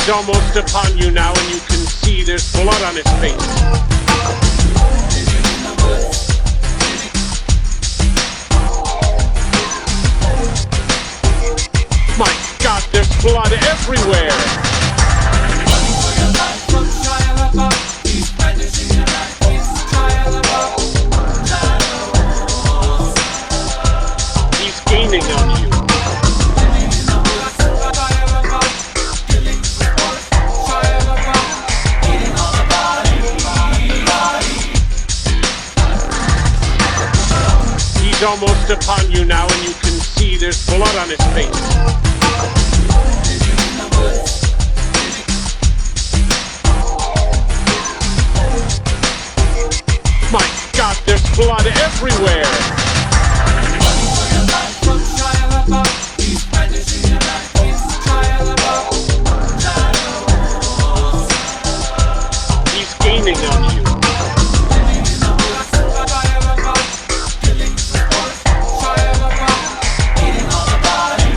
He's almost upon you now, and you can see there's blood on his face. My God, there's blood everywhere. Running for your life from ShiaLaBeouf. He's brandishing a knife. He's ShiaLaBeouf. He's gaining on you. Living in the woods, ShiaLaBeouf. Killing for sport, ShiaLaBeouf. Eating all the body. He's almost upon you now, and you can see there's blood on his face. Living in the woods. My God, there's blood everywhere. Running for your life from ShiaLaBeouf. He's brandishing a knife. He's ShiaLaBeouf. He's gaining on you. Living in the woods, ShiaLaBeouf. Killing for sport, ShiaLaBeouf. Eating all the body.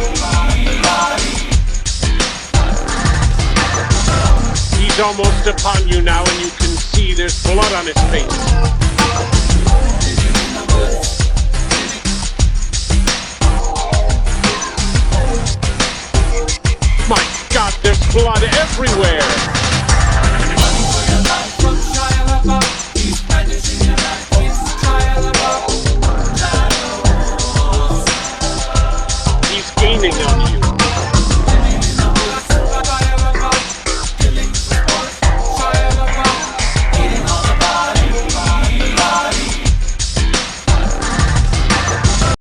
He's almost upon you now, and you can see there's blood on his face. Living in the woods. My God, there's blood everywhere.